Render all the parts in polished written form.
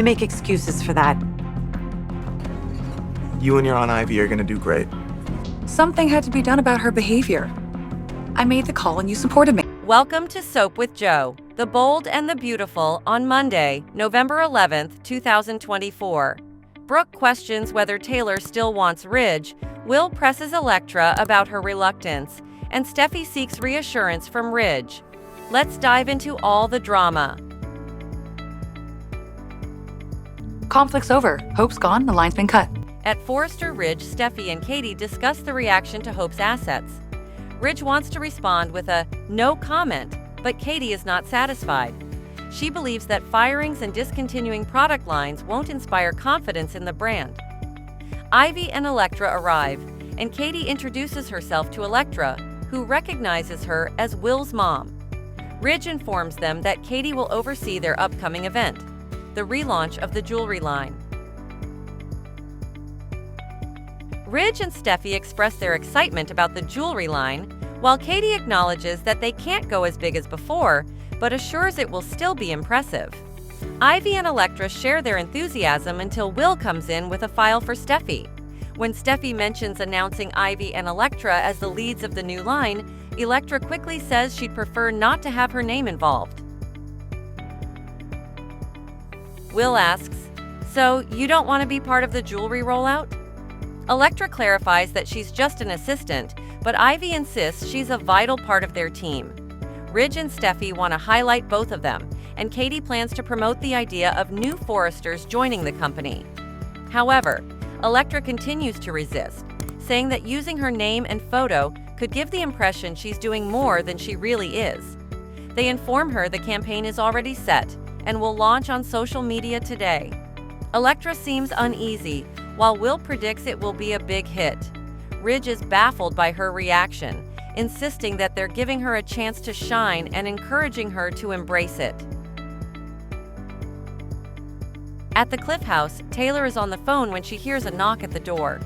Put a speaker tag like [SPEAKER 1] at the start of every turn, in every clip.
[SPEAKER 1] to make excuses for that.
[SPEAKER 2] You and your Aunt Ivy are gonna do great.
[SPEAKER 3] Something had to be done about her behavior. I made the call and you supported me.
[SPEAKER 4] Welcome to Soap with Joe, the bold and the beautiful, on Monday, November 11th, 2024. Brooke questions whether Taylor still wants Ridge, Will presses Electra about her reluctance, and Steffy seeks reassurance from Ridge. Let's dive into all the drama.
[SPEAKER 3] Conflict's over. Hope's gone, the line's been cut.
[SPEAKER 4] At Forrester Ridge, Steffy and Katie discuss the reaction to Hope's assets. Ridge wants to respond with a no comment, but Katie is not satisfied. She believes that firings and discontinuing product lines won't inspire confidence in the brand. Ivy and Electra arrive, and Katie introduces herself to Electra, who recognizes her as Will's mom. Ridge informs them that Katie will oversee their upcoming event, the relaunch of the jewelry line. Ridge and Steffy express their excitement about the jewelry line, while Katie acknowledges that they can't go as big as before, but assures it will still be impressive. Ivy and Electra share their enthusiasm until Will comes in with a file for Steffy. When Steffy mentions announcing Ivy and Electra as the leads of the new line, Electra quickly says she'd prefer not to have her name involved. Will asks, "So, you don't want to be part of the jewelry rollout?" Electra clarifies that she's just an assistant, but Ivy insists she's a vital part of their team. Ridge and Steffy want to highlight both of them, and Katie plans to promote the idea of new Forresters joining the company. However, Electra continues to resist, saying that using her name and photo could give the impression she's doing more than she really is. They inform her the campaign is already set and will launch on social media today. Electra seems uneasy, while Will predicts it will be a big hit. Ridge is baffled by her reaction, insisting that they're giving her a chance to shine and encouraging her to embrace it. At the Cliff House, Taylor is on the phone when she hears a knock at the door.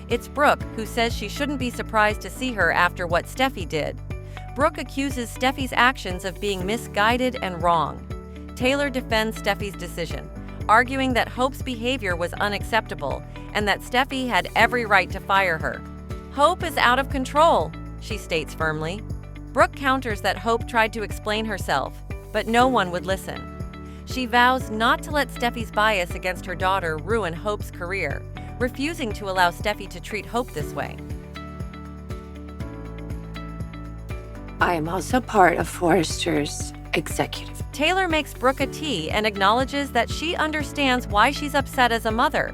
[SPEAKER 4] It's Brooke, who says she shouldn't be surprised to see her after what Steffy did. Brooke accuses Steffy's actions of being misguided and wrong. Taylor defends Steffy's decision, arguing that Hope's behavior was unacceptable and that Steffy had every right to fire her. "Hope is out of control," she states firmly. Brooke counters that Hope tried to explain herself, but no one would listen. She vows not to let Steffy's bias against her daughter ruin Hope's career, refusing to allow Steffy to treat Hope this way.
[SPEAKER 1] I am also part of Forrester's executive.
[SPEAKER 4] Taylor makes Brooke a tea and acknowledges that she understands why she's upset as a mother.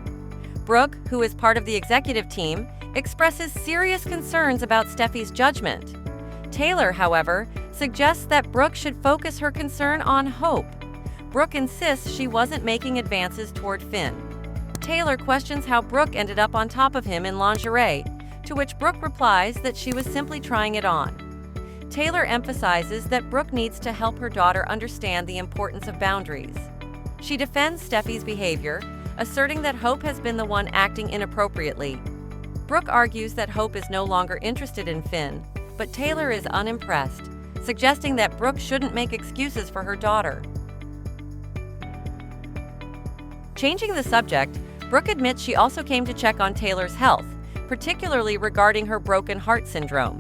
[SPEAKER 4] Brooke, who is part of the executive team, expresses serious concerns about Steffy's judgment. Taylor, however, suggests that Brooke should focus her concern on Hope. Brooke insists she wasn't making advances toward Finn. Taylor questions how Brooke ended up on top of him in lingerie, to which Brooke replies that she was simply trying it on. Taylor emphasizes that Brooke needs to help her daughter understand the importance of boundaries. She defends Steffy's behavior, asserting that Hope has been the one acting inappropriately. Brooke argues that Hope is no longer interested in Finn, but Taylor is unimpressed, suggesting that Brooke shouldn't make excuses for her daughter. Changing the subject, Brooke admits she also came to check on Taylor's health, particularly regarding her broken heart syndrome.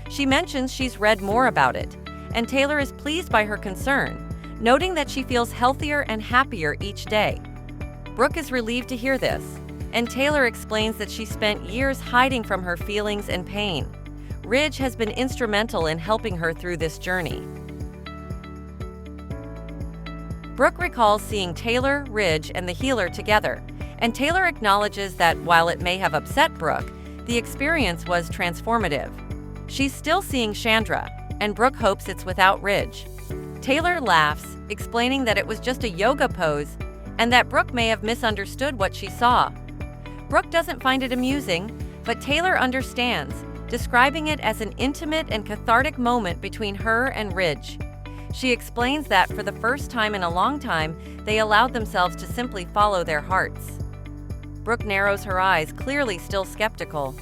[SPEAKER 4] She mentions she's read more about it, and Taylor is pleased by her concern, noting that she feels healthier and happier each day. Brooke is relieved to hear this, and Taylor explains that she spent years hiding from her feelings and pain. Ridge has been instrumental in helping her through this journey. Brooke recalls seeing Taylor, Ridge, and the healer together, and Taylor acknowledges that while it may have upset Brooke, the experience was transformative. She's still seeing Chandra, and Brooke hopes it's without Ridge. Taylor laughs, explaining that it was just a yoga pose and that Brooke may have misunderstood what she saw. Brooke doesn't find it amusing, but Taylor understands, describing it as an intimate and cathartic moment between her and Ridge. She explains that for the first time in a long time, they allowed themselves to simply follow their hearts. Brooke narrows her eyes, clearly still skeptical.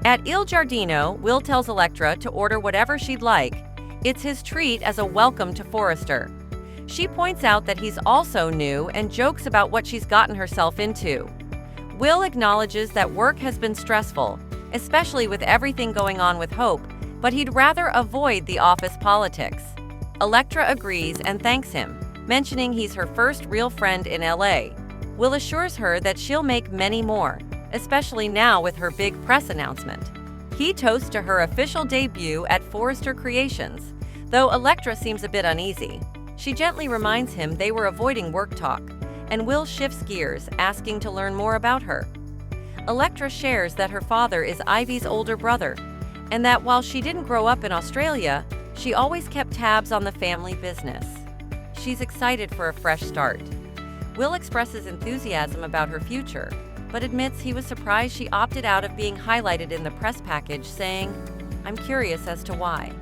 [SPEAKER 4] At Il Giardino, Will tells Electra to order whatever she'd like. It's his treat as a welcome to Forrester. She points out that he's also new and jokes about what she's gotten herself into. Will acknowledges that work has been stressful, especially with everything going on with Hope, but he'd rather avoid the office politics. Electra agrees and thanks him, mentioning he's her first real friend in LA. Will assures her that she'll make many more, especially now with her big press announcement. He toasts to her official debut at Forrester Creations, though Electra seems a bit uneasy. She gently reminds him they were avoiding work talk, and Will shifts gears, asking to learn more about her. Electra shares that her father is Ivy's older brother, and that while she didn't grow up in Australia, she always kept tabs on the family business. She's excited for a fresh start. Will expresses enthusiasm about her future, but admits he was surprised she opted out of being highlighted in the press package, saying, "I'm curious as to why."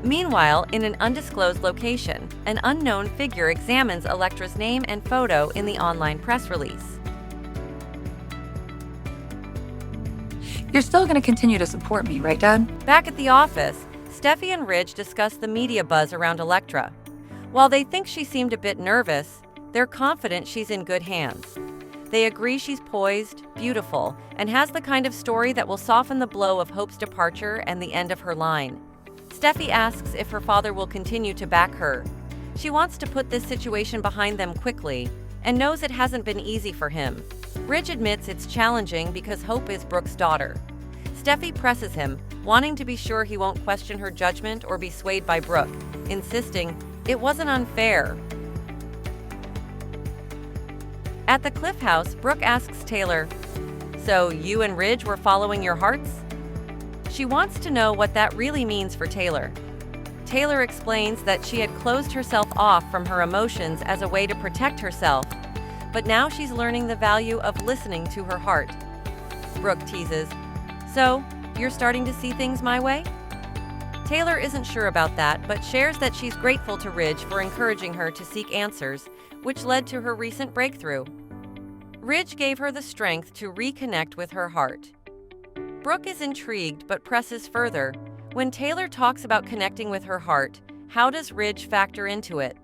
[SPEAKER 4] Meanwhile, in an undisclosed location, an unknown figure examines Electra's name and photo in the online press release.
[SPEAKER 3] You're still going to continue to support me, right, Dad?
[SPEAKER 4] Back at the office, Steffi and Ridge discuss the media buzz around Electra. While they think she seemed a bit nervous, they're confident she's in good hands. They agree she's poised, beautiful, and has the kind of story that will soften the blow of Hope's departure and the end of her line. Steffi asks if her father will continue to back her. She wants to put this situation behind them quickly and knows it hasn't been easy for him. Ridge admits it's challenging because Hope is Brooke's daughter. Steffi presses him, wanting to be sure he won't question her judgment or be swayed by Brooke, insisting it wasn't unfair. At the Cliff House, Brooke asks Taylor, "So you and Ridge were following your hearts?" She wants to know what that really means for Taylor. Taylor explains that she had closed herself off from her emotions as a way to protect herself, but now she's learning the value of listening to her heart. Brooke teases, "So, you're starting to see things my way?" Taylor isn't sure about that, but shares that she's grateful to Ridge for encouraging her to seek answers, which led to her recent breakthrough. Ridge gave her the strength to reconnect with her heart. Brooke is intrigued but presses further. When Taylor talks about connecting with her heart, how does Ridge factor into it?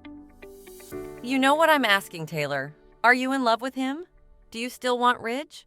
[SPEAKER 4] "You know what I'm asking, Taylor. Are you in love with him? Do you still want Ridge?"